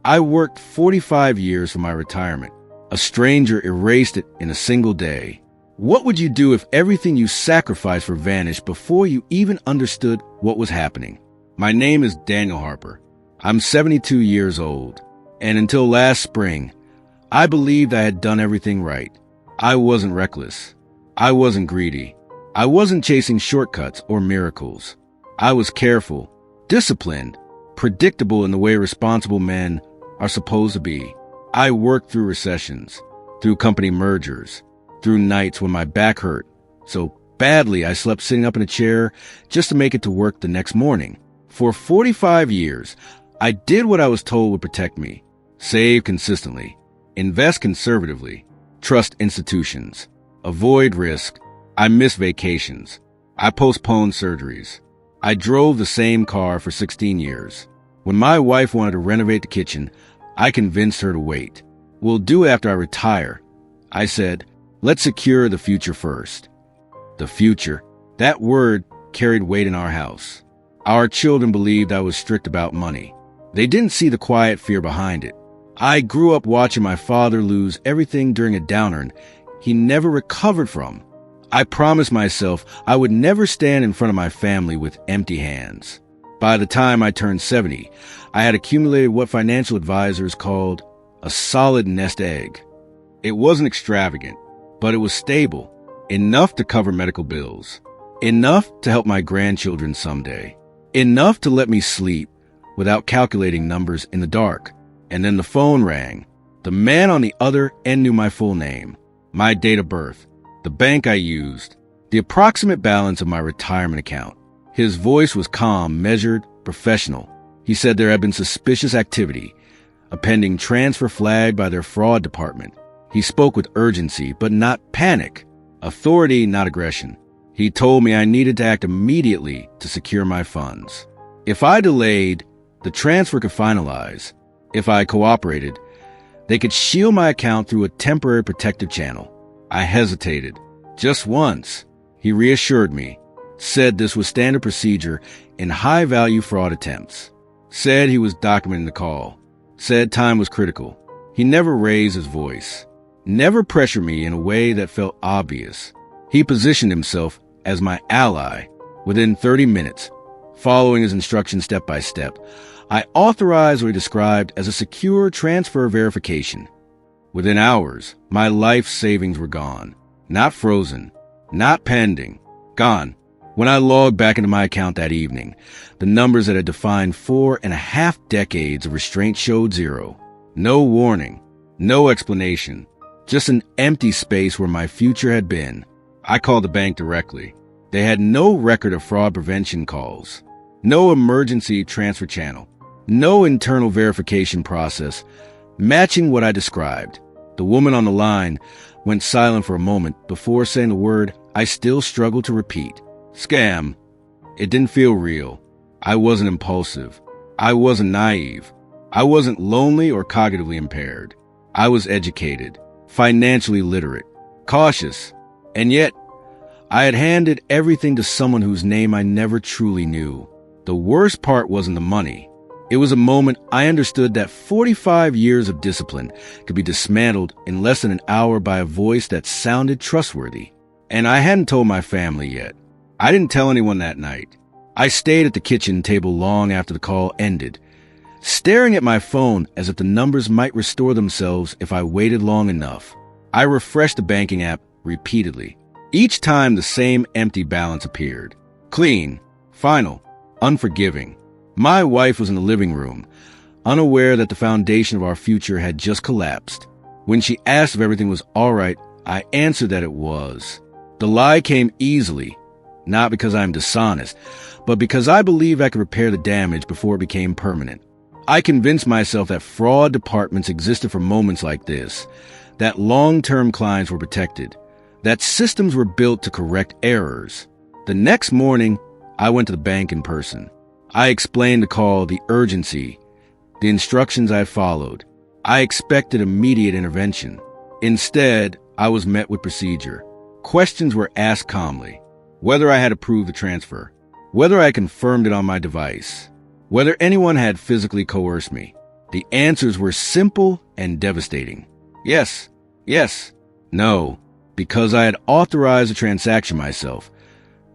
I worked 45 years for my retirement. A stranger erased it in a single day. What would you do if everything you sacrificed for vanished before you even understood what was happening? My name is Daniel Harper. I'm 72 years old, and until last spring, I believed I had done everything right. I wasn't reckless. I wasn't greedy. I wasn't chasing shortcuts or miracles. I was careful, disciplined, predictable in the way responsible men are supposed to be. I worked through recessions, through company mergers, through nights when my back hurt so badly I slept sitting up in a chair just to make it to work the next morning. For 45 years, I did what I was told would protect me. Save consistently, invest conservatively, trust institutions, avoid risk. I missed vacations. I postponed surgeries. I drove the same car for 16 years. When my wife wanted to renovate the kitchen, I convinced her to wait. We'll do it after I retire. I said, let's secure the future first. The future. That word carried weight in our house. Our children believed I was strict about money. They didn't see the quiet fear behind it. I grew up watching my father lose everything during a downturn he never recovered from. I promised myself I would never stand in front of my family with empty hands. By the time I turned 70, I had accumulated what financial advisors called a solid nest egg. It wasn't extravagant, but it was stable, enough to cover medical bills, enough to help my grandchildren someday, enough to let me sleep without calculating numbers in the dark. And then the phone rang. The man on the other end knew my full name, my date of birth, the bank I used, the approximate balance of my retirement account. His voice was calm, measured, professional. He said there had been suspicious activity, a pending transfer flagged by their fraud department. He spoke with urgency, but not panic, authority, not aggression. He told me I needed to act immediately to secure my funds. If I delayed, the transfer could finalize. If I cooperated, they could shield my account through a temporary protective channel. I hesitated. Just once. He reassured me, said this was standard procedure in high-value fraud attempts, said he was documenting the call, said time was critical. He never raised his voice, never pressured me in a way that felt obvious. He positioned himself as my ally. Within 30 minutes, following his instructions step by step, I authorized what he described as a secure transfer verification. Within hours, my life savings were gone. Not frozen, not pending, gone. When I logged back into my account that evening, the numbers that had defined 4.5 decades of restraint showed zero. No warning, no explanation, just an empty space where my future had been. I called the bank directly. They had no record of fraud prevention calls, no emergency transfer channel, no internal verification process matching what I described. The woman on the line went silent for a moment before saying the word I still struggle to repeat. Scam. It didn't feel real. I wasn't impulsive. I wasn't naive. I wasn't lonely or cognitively impaired. I was educated, financially literate, cautious, and yet I had handed everything to someone whose name I never truly knew. The worst part wasn't the money. It was a moment I understood that 45 years of discipline could be dismantled in less than an hour by a voice that sounded trustworthy. And I hadn't told my family yet. I didn't tell anyone that night. I stayed at the kitchen table long after the call ended, staring at my phone as if the numbers might restore themselves if I waited long enough. I refreshed the banking app repeatedly. Each time the same empty balance appeared. Clean, final, unforgiving. My wife was in the living room, unaware that the foundation of our future had just collapsed. When she asked if everything was all right, I answered that it was. The lie came easily, not because I am dishonest, but because I believed I could repair the damage before it became permanent. I convinced myself that fraud departments existed for moments like this, that long-term clients were protected, that systems were built to correct errors. The next morning, I went to the bank in person. I explained the call, the urgency, the instructions I followed. I expected immediate intervention. Instead, I was met with procedure. Questions were asked calmly. Whether I had approved the transfer, whether I confirmed it on my device, whether anyone had physically coerced me. The answers were simple and devastating. Yes, yes, no, because I had authorized the transaction myself.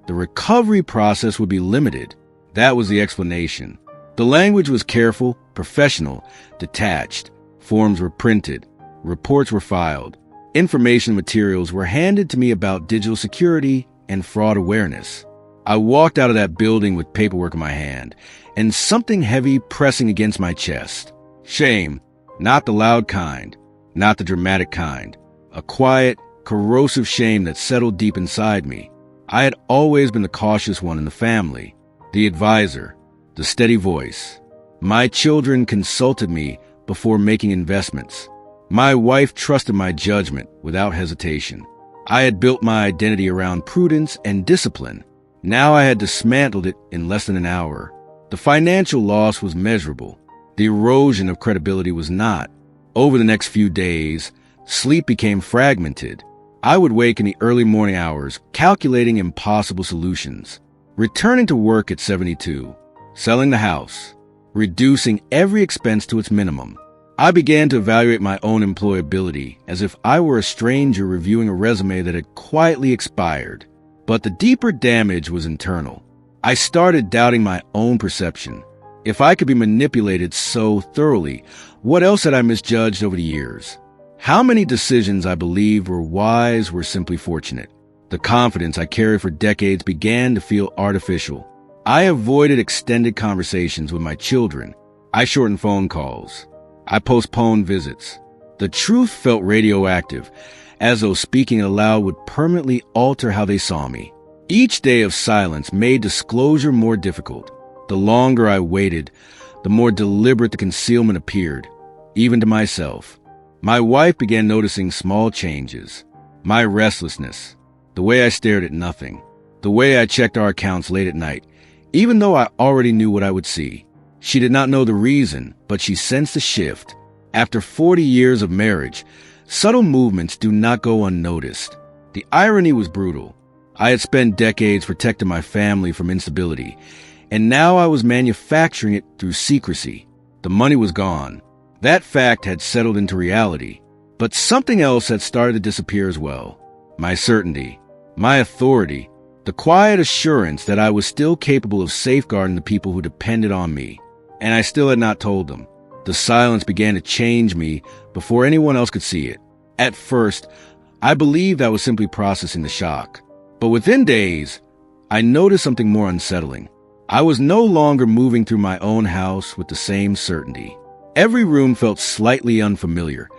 The recovery process would be limited. That was the explanation. The language was careful, professional, detached. Forms were printed. Reports were filed. Information materials were handed to me about digital security and fraud awareness. I walked out of that building with paperwork in my hand and something heavy pressing against my chest. Shame, not the loud kind, not the dramatic kind. A quiet, corrosive shame that settled deep inside me. I had always been the cautious one in the family, the advisor, the steady voice. My children consulted me before making investments. My wife trusted my judgment without hesitation. I had built my identity around prudence and discipline. Now I had dismantled it in less than an hour. The financial loss was measurable. The erosion of credibility was not. Over the next few days, sleep became fragmented. I would wake in the early morning hours, calculating impossible solutions. Returning to work at 72, selling the house, reducing every expense to its minimum. I began to evaluate my own employability as if I were a stranger reviewing a resume that had quietly expired. But the deeper damage was internal. I started doubting my own perception. If I could be manipulated so thoroughly, what else had I misjudged over the years? How many decisions I believed were wise were simply fortunate? The confidence I carried for decades began to feel artificial. I avoided extended conversations with my children. I shortened phone calls. I postponed visits. The truth felt radioactive, as though speaking aloud would permanently alter how they saw me. Each day of silence made disclosure more difficult. The longer I waited, the more deliberate the concealment appeared, even to myself. My wife began noticing small changes. My restlessness, the way I stared at nothing, the way I checked our accounts late at night, even though I already knew what I would see. She did not know the reason, but she sensed a shift. After 40 years of marriage, subtle movements do not go unnoticed. The irony was brutal. I had spent decades protecting my family from instability, and now I was manufacturing it through secrecy. The money was gone. That fact had settled into reality, but something else had started to disappear as well. My certainty, my authority, the quiet assurance that I was still capable of safeguarding the people who depended on me. And I still had not told them. The silence began to change me before anyone else could see it. At first, I believed I was simply processing the shock. But within days, I noticed something more unsettling. I was no longer moving through my own house with the same certainty. Every room felt slightly unfamiliar,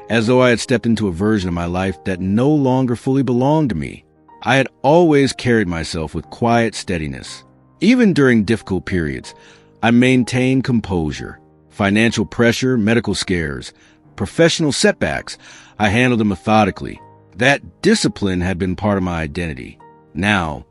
as though I had stepped into a version of my life that no longer fully belonged to me. I had always carried myself with quiet steadiness. Even during difficult periods, I maintained composure. Financial pressure, medical scares, professional setbacks, I handled them methodically. That discipline had been part of my identity. Now,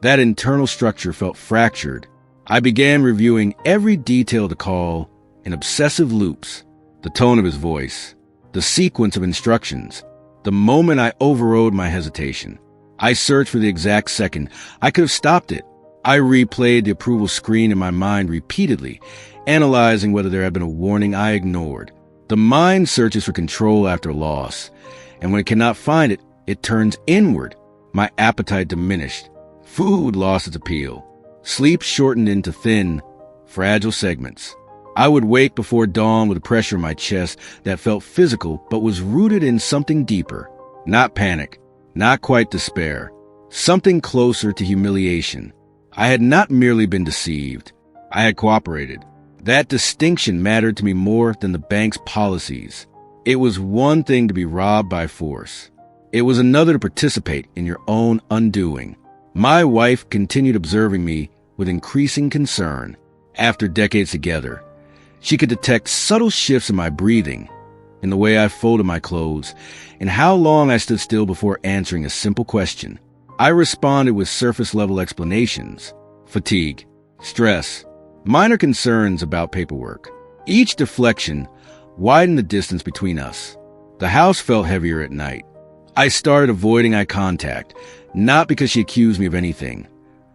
that internal structure felt fractured. I began reviewing every detail of the call in obsessive loops. The tone of his voice, the sequence of instructions, the moment I overrode my hesitation. I searched for the exact second. I could have stopped it. I replayed the approval screen in my mind repeatedly, analyzing whether there had been a warning I ignored. The mind searches for control after loss, and when it cannot find it, it turns inward. My appetite diminished. Food lost its appeal. Sleep shortened into thin, fragile segments. I would wake before dawn with a pressure in my chest that felt physical but was rooted in something deeper. Not panic, not quite despair, something closer to humiliation. I had not merely been deceived. I had cooperated. That distinction mattered to me more than the bank's policies. It was one thing to be robbed by force. It was another to participate in your own undoing. My wife continued observing me with increasing concern. After decades together, she could detect subtle shifts in my breathing, in the way I folded my clothes, and how long I stood still before answering a simple question. I responded with surface-level explanations. Fatigue, stress, minor concerns about paperwork. Each deflection widened the distance between us. The house felt heavier at night. I started avoiding eye contact, not because she accused me of anything,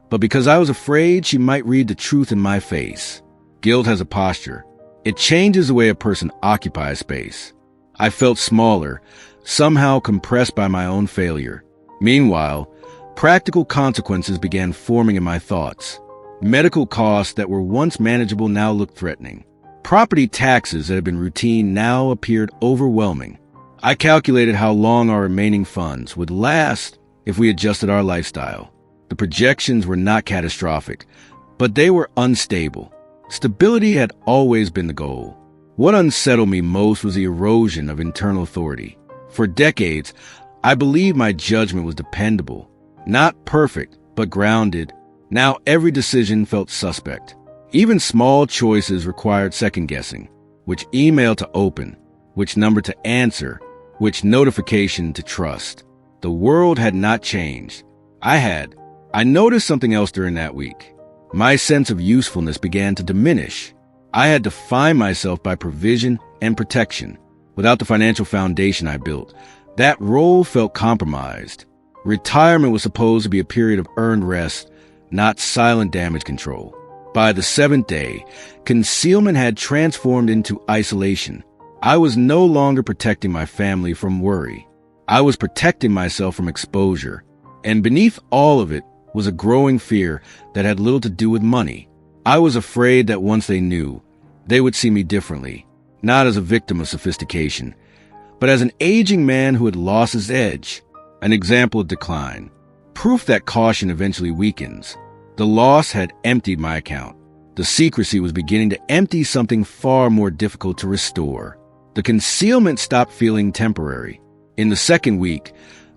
but because I was afraid she might read the truth in my face. Guilt has a posture. It changes the way a person occupies space. I felt smaller, somehow compressed by my own failure. Meanwhile, practical consequences began forming in my thoughts. Medical costs that were once manageable now looked threatening. Property taxes that had been routine now appeared overwhelming. I calculated how long our remaining funds would last if we adjusted our lifestyle. The projections were not catastrophic, but they were unstable. Stability had always been the goal. What unsettled me most was the erosion of internal authority. For decades, I believed my judgment was dependable. Not perfect, but grounded. Now every decision felt suspect. Even small choices required second-guessing. Which email to open, which number to answer, which notification to trust. The world had not changed. I had. I noticed something else during that week. My sense of usefulness began to diminish. I had defined myself by provision and protection. Without the financial foundation I built, that role felt compromised. Retirement was supposed to be a period of earned rest, not silent damage control. By the seventh day, concealment had transformed into isolation. I was no longer protecting my family from worry. I was protecting myself from exposure. And beneath all of it was a growing fear that had little to do with money. I was afraid that once they knew, they would see me differently, not as a victim of sophistication, but as an aging man who had lost his edge, an example of decline, proof that caution eventually weakens. The loss had emptied my account. The secrecy was beginning to empty something far more difficult to restore. The concealment stopped feeling temporary. In the second week,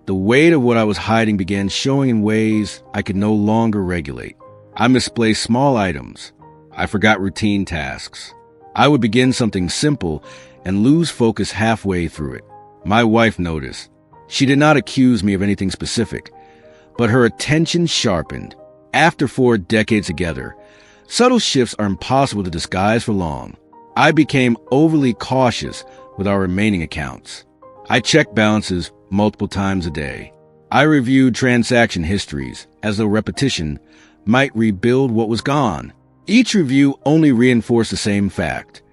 the weight of what I was hiding began showing in ways I could no longer regulate. I misplaced small items. I forgot routine tasks. I would begin something simple and lose focus halfway through it. My wife noticed. She did not accuse me of anything specific, but her attention sharpened. After 4 decades together, subtle shifts are impossible to disguise for long. I became overly cautious with our remaining accounts. I checked balances multiple times a day. I reviewed transaction histories as though repetition might rebuild what was gone. Each review only reinforced the same fact.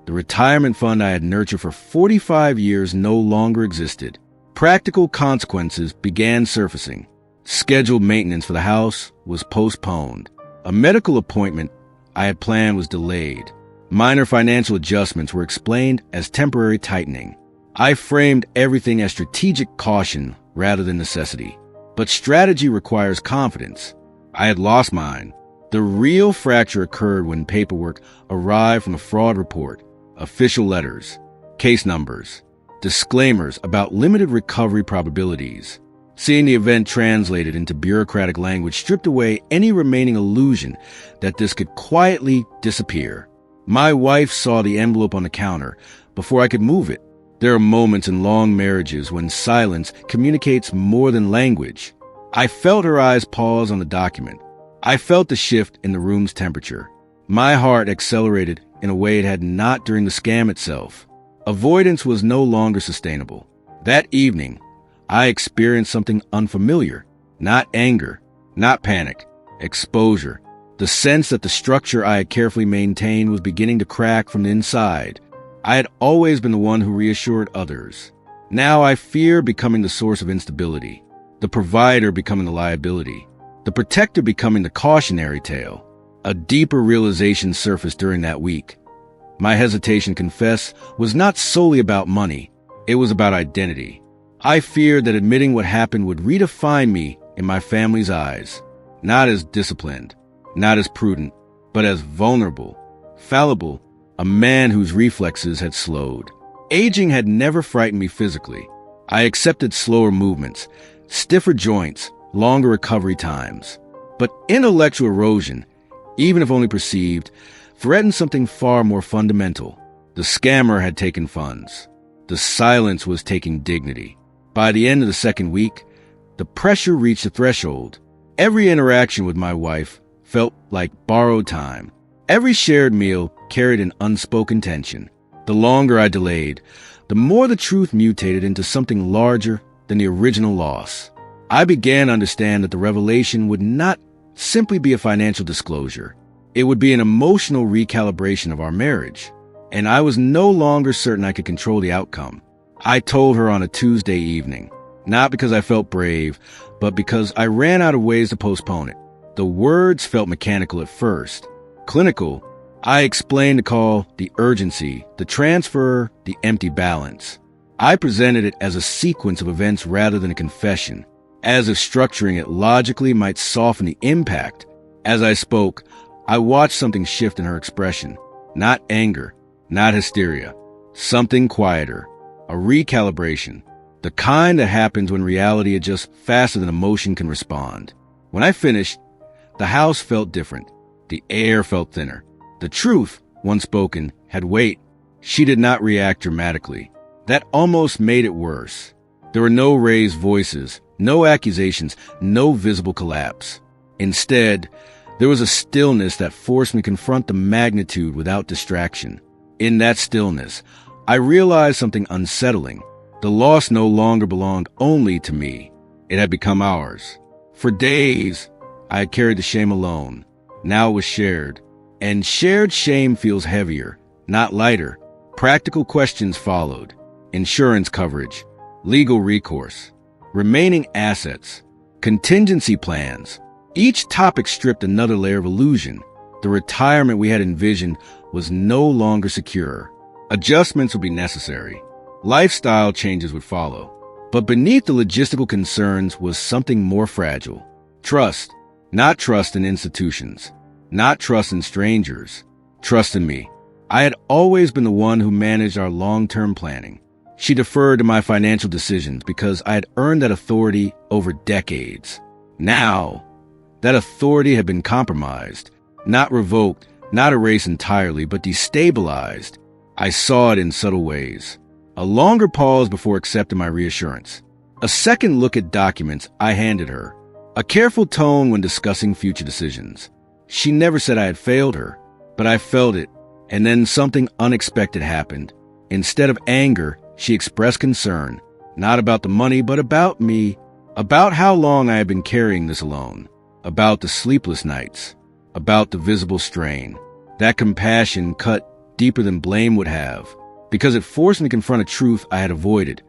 The retirement fund I had nurtured for 45 years no longer existed. Practical consequences began surfacing. Scheduled maintenance for the house was postponed. A medical appointment I had planned was delayed. Minor financial adjustments were explained as temporary tightening. I framed everything as strategic caution rather than necessity. But strategy requires confidence. I had lost mine. The real fracture occurred when paperwork arrived from the fraud report, official letters, case numbers, disclaimers about limited recovery probabilities. Seeing the event translated into bureaucratic language stripped away any remaining illusion that this could quietly disappear. My wife saw the envelope on the counter before I could move it. There are moments in long marriages when silence communicates more than language. I felt her eyes pause on the document. I felt the shift in the room's temperature. My heart accelerated in a way it had not during the scam itself. Avoidance was no longer sustainable. That evening, I experienced something unfamiliar. Not anger, not panic, exposure. The sense that the structure I had carefully maintained was beginning to crack from the inside. I had always been the one who reassured others. Now I fear becoming the source of instability, the provider becoming the liability, the protector becoming the cautionary tale. A deeper realization surfaced during that week. My hesitation, confess, was not solely about money. It was about identity. I feared that admitting what happened would redefine me in my family's eyes, not as disciplined, not as prudent, but as vulnerable, fallible, a man whose reflexes had slowed. Aging had never frightened me physically. I accepted slower movements, stiffer joints, longer recovery times. But intellectual erosion, even if only perceived, threatened something far more fundamental. The scammer had taken funds. The silence was taking dignity. By the end of the second week, the pressure reached a threshold. Every interaction with my wife felt like borrowed time. Every shared meal carried an unspoken tension. The longer I delayed, the more the truth mutated into something larger than the original loss. I began to understand that the revelation would not simply be a financial disclosure. It would be an emotional recalibration of our marriage. and I was no longer certain I could control the outcome. I told her on a Tuesday evening, not because I felt brave, but because I ran out of ways to postpone it. The words felt mechanical at first. Clinical. I explained the call, the urgency, the transfer, the empty balance. I presented it as a sequence of events rather than a confession, as if structuring it logically might soften the impact. As I spoke, I watched something shift in her expression. Not anger, not hysteria. Something quieter. A recalibration. The kind that happens when reality adjusts faster than emotion can respond. When I finished, the house felt different. The air felt thinner. The truth, once spoken, had weight. She did not react dramatically. That almost made it worse. There were no raised voices, no accusations, no visible collapse. Instead, there was a stillness that forced me to confront the magnitude without distraction. In that stillness, I realized something unsettling. The loss no longer belonged only to me. It had become ours. For days, I had carried the shame alone. Now it was shared. And shared shame feels heavier, not lighter. Practical questions followed. Insurance coverage, legal recourse, remaining assets, contingency plans. Each topic stripped another layer of illusion. The retirement we had envisioned was no longer secure. Adjustments would be necessary. Lifestyle changes would follow. But beneath the logistical concerns was something more fragile. Trust. Not trust in institutions. Not trust in strangers. Trust in me. I had always been the one who managed our long-term planning. She deferred to my financial decisions because I had earned that authority over decades. Now, that authority had been compromised. Not revoked, not erased entirely, but destabilized. I saw it in subtle ways. A longer pause before accepting my reassurance. A second look at documents I handed her. A careful tone when discussing future decisions. She never said I had failed her, but I felt it, and then something unexpected happened. Instead of anger, she expressed concern, not about the money, but about me, about how long I had been carrying this alone, about the sleepless nights, about the visible strain. That compassion cut deeper than blame would have, because it forced me to confront a truth I had avoided.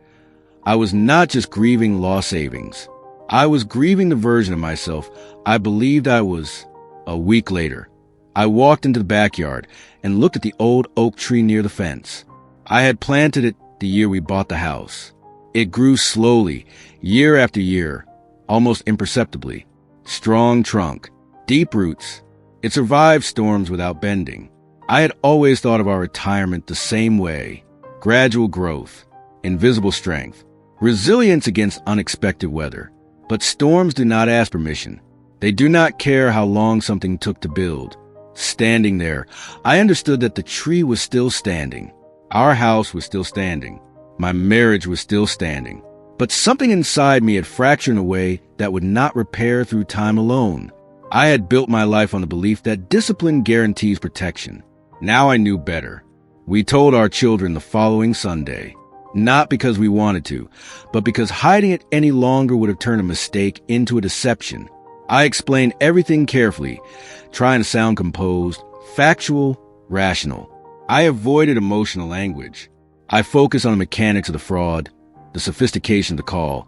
I was not just grieving lost savings. I was grieving the version of myself I believed I was. A week later, I walked into the backyard and looked at the old oak tree near the fence. I had planted it the year we bought the house. It grew slowly, year after year, almost imperceptibly. Strong trunk, deep roots. It survived storms without bending. I had always thought of our retirement the same way. Gradual growth, invisible strength, resilience against unexpected weather. But storms do not ask permission. They do not care how long something took to build. Standing there, I understood that the tree was still standing. Our house was still standing. My marriage was still standing. But something inside me had fractured in a way that would not repair through time alone. I had built my life on the belief that discipline guarantees protection. Now I knew better. We told our children the following Sunday. Not because we wanted to, but because hiding it any longer would have turned a mistake into a deception. I explained everything carefully, trying to sound composed, factual, rational. I avoided emotional language. I focused on the mechanics of the fraud, the sophistication of the call,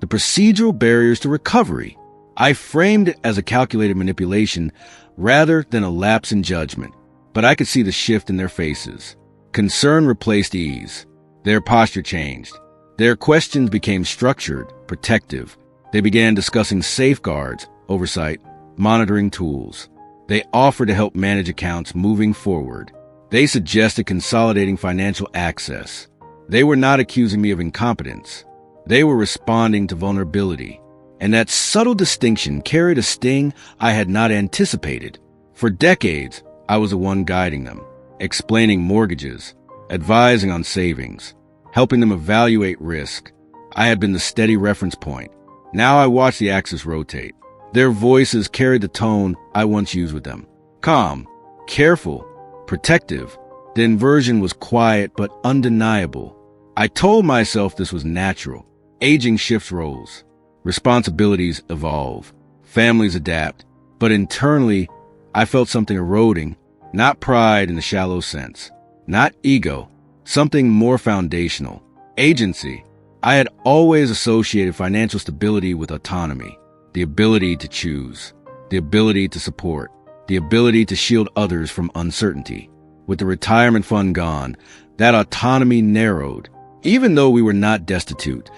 the procedural barriers to recovery. I framed it as a calculated manipulation rather than a lapse in judgment. But I could see the shift in their faces. Concern replaced ease. Their posture changed. Their questions became structured, protective. They began discussing safeguards, oversight, monitoring tools. They offered to help manage accounts moving forward. They suggested consolidating financial access. They were not accusing me of incompetence. They were responding to vulnerability. And that subtle distinction carried a sting I had not anticipated. For decades, I was the one guiding them, explaining mortgages, advising on savings, helping them evaluate risk. I had been the steady reference point. Now I watched the axis rotate. Their voices carried the tone I once used with them. Calm, careful, protective. The inversion was quiet but undeniable. I told myself this was natural. Aging shifts roles. Responsibilities evolve. Families adapt. But internally, I felt something eroding, not pride in the shallow sense, Not ego, something more foundational. Agency. I had always associated financial stability with autonomy, the ability to choose, the ability to support, the ability to shield others from uncertainty. With the retirement fund gone, that autonomy narrowed. Even though we were not destitute,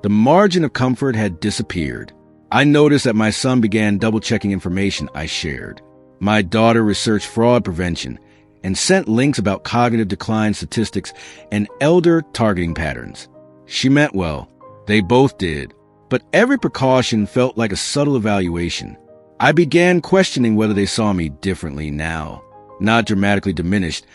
the margin of comfort had disappeared. I noticed that my son began double-checking information I shared. My daughter researched fraud prevention and sent links about cognitive decline statistics and elder targeting patterns. She meant well. They both did. But every precaution felt like a subtle evaluation. I began questioning whether they saw me differently now. Not dramatically diminished,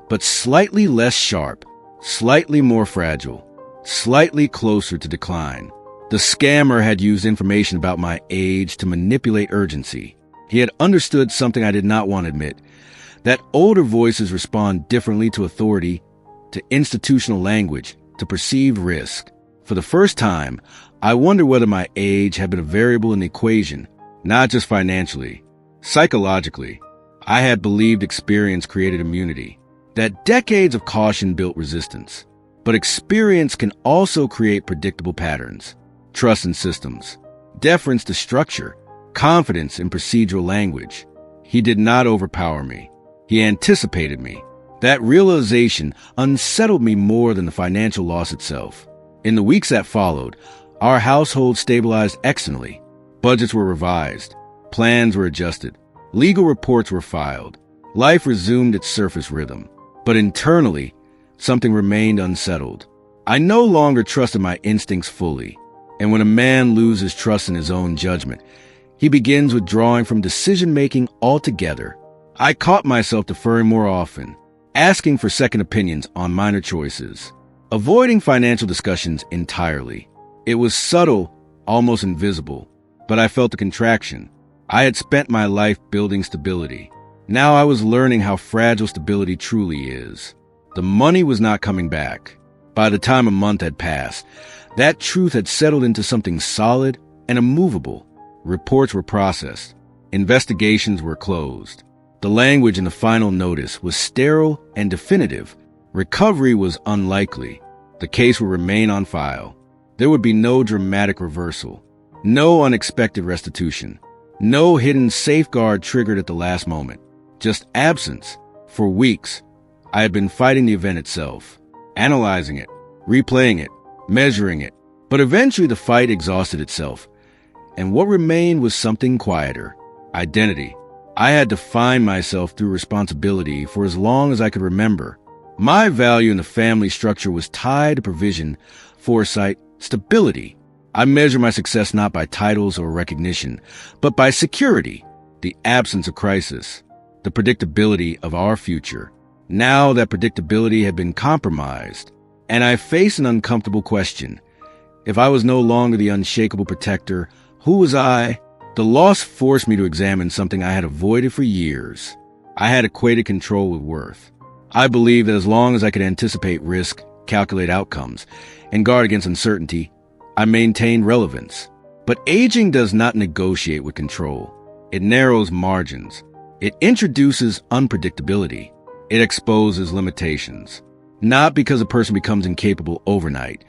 but slightly less sharp, slightly more fragile, slightly closer to decline. The scammer had used information about my age to manipulate urgency. He had understood something I did not want to admit, that older voices respond differently to authority, to institutional language, to perceived risk. For the first time, I wondered whether my age had been a variable in the equation, not just financially. Psychologically, I had believed experience created immunity, that decades of caution built resistance. But experience can also create predictable patterns, trust in systems, deference to structure, confidence in procedural language. He did not overpower me. He anticipated me. That realization unsettled me more than the financial loss itself. In the weeks that followed, our household stabilized excellently. Budgets were revised. Plans were adjusted. Legal reports were filed. Life resumed its surface rhythm. But internally, something remained unsettled. I no longer trusted my instincts fully. And when a man loses trust in his own judgment, he begins withdrawing from decision-making altogether. I caught myself deferring more often, asking for second opinions on minor choices, avoiding financial discussions entirely. It was subtle, almost invisible, but I felt the contraction. I had spent my life building stability. Now I was learning how fragile stability truly is. The money was not coming back. By the time a month had passed, that truth had settled into something solid and immovable. Reports were processed. Investigations were closed. The language in the final notice was sterile and definitive. Recovery was unlikely. The case would remain on file. There would be no dramatic reversal, no unexpected restitution, no hidden safeguard triggered at the last moment. Just absence. For weeks, I had been fighting the event itself, analyzing it, replaying it, measuring it. But eventually the fight exhausted itself, and what remained was something quieter: identity. I had defined myself through responsibility for as long as I could remember. My value in the family structure was tied to provision, foresight, stability. I measure my success not by titles or recognition, but by security, the absence of crisis, the predictability of our future. Now that predictability had been compromised, and I faced an uncomfortable question. If I was no longer the unshakable protector, who was I? The loss forced me to examine something I had avoided for years. I had equated control with worth. I believed that as long as I could anticipate risk, calculate outcomes, and guard against uncertainty, I maintained relevance. But aging does not negotiate with control. It narrows margins. It introduces unpredictability. It exposes limitations. Not because a person becomes incapable overnight,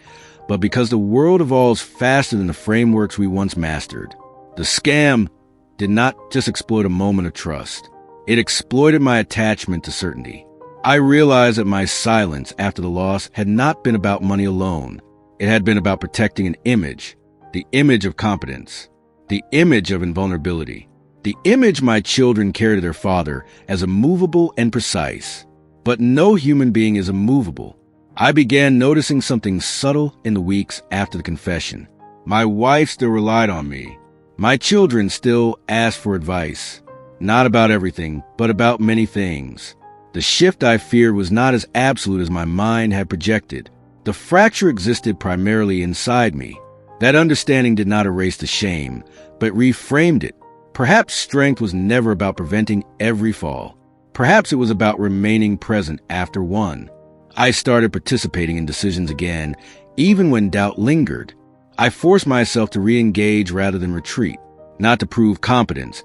but because the world evolves faster than the frameworks we once mastered. The scam did not just exploit a moment of trust. It exploited my attachment to certainty. I realized that my silence after the loss had not been about money alone. It had been about protecting an image, the image of competence, the image of invulnerability, the image my children carried of their father as immovable and precise. But no human being is immovable. I began noticing something subtle in the weeks after the confession. My wife still relied on me. My children still asked for advice, not about everything, but about many things. The shift I feared was not as absolute as my mind had projected. The fracture existed primarily inside me. That understanding did not erase the shame, but reframed it. Perhaps strength was never about preventing every fall. Perhaps it was about remaining present after one. I started participating in decisions again, even when doubt lingered. I forced myself to re-engage rather than retreat, not to prove competence,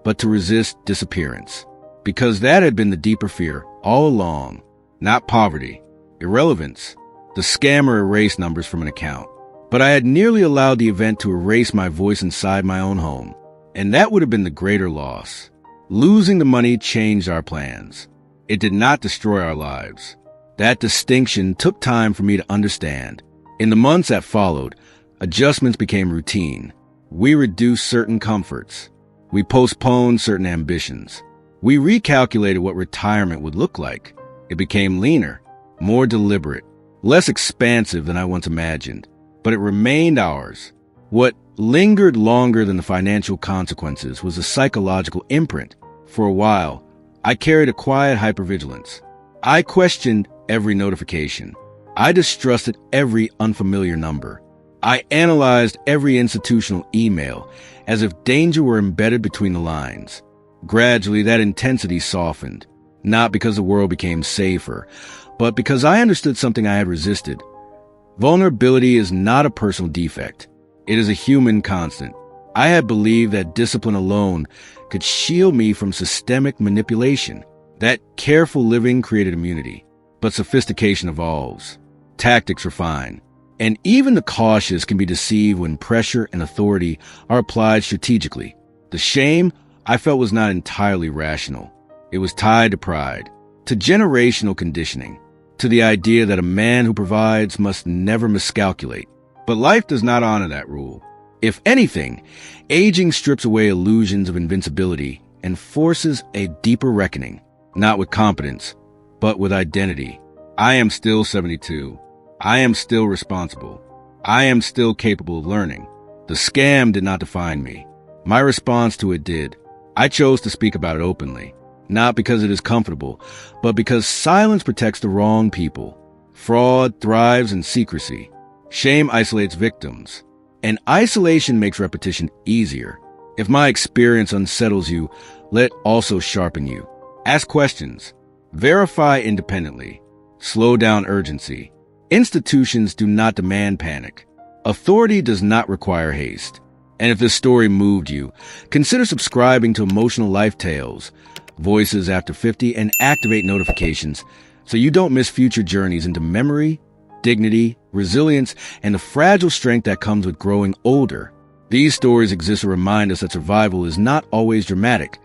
but to resist disappearance. Because that had been the deeper fear all along. not poverty, irrelevance. The scammer erased numbers from an account. But I had nearly allowed the event to erase my voice inside my own home. And that would have been the greater loss. Losing the money changed our plans. It did not destroy our lives. That distinction took time for me to understand. In the months that followed, adjustments became routine. We reduced certain comforts. We postponed certain ambitions. We recalculated what retirement would look like. It became leaner, more deliberate, less expansive than I once imagined. But it remained ours. What lingered longer than the financial consequences was a psychological imprint. For a while, I carried a quiet hypervigilance. I questioned every notification. I distrusted every unfamiliar number. I analyzed every institutional email as if danger were embedded between the lines. Gradually, that intensity softened, not because the world became safer, but because I understood something I had resisted. Vulnerability is not a personal defect. It is a human constant. I had believed that discipline alone could shield me from systemic manipulation, that careful living created immunity. But sophistication evolves. Tactics refine. And even the cautious can be deceived when pressure and authority are applied strategically. The shame I felt was not entirely rational. It was tied to pride, to generational conditioning, to the idea that a man who provides must never miscalculate. But life does not honor that rule. If anything, aging strips away illusions of invincibility and forces a deeper reckoning, not with competence, but with identity. I am still 72. I am still responsible. I am still capable of learning. The scam did not define me. My response to it did. I chose to speak about it openly, not because it is comfortable, but because silence protects the wrong people. Fraud thrives in secrecy. Shame isolates victims. And isolation makes repetition easier. If my experience unsettles you, let it also sharpen you. Ask questions. Verify independently. Slow down urgency. Institutions do not demand panic. Authority does not require haste. And if this story moved you, consider subscribing to Emotional Life Tales, Voices After 50, and activate notifications so you don't miss future journeys into memory, dignity, resilience, and the fragile strength that comes with growing older. These stories exist to remind us that survival is not always dramatic.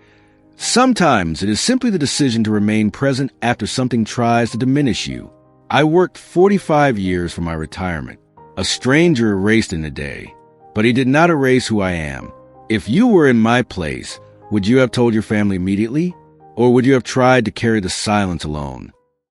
Sometimes it is simply the decision to remain present after something tries to diminish you. I worked 45 years for my retirement. A stranger erased in a day, but he did not erase who I am. If you were in my place, would you have told your family immediately? Or would you have tried to carry the silence alone?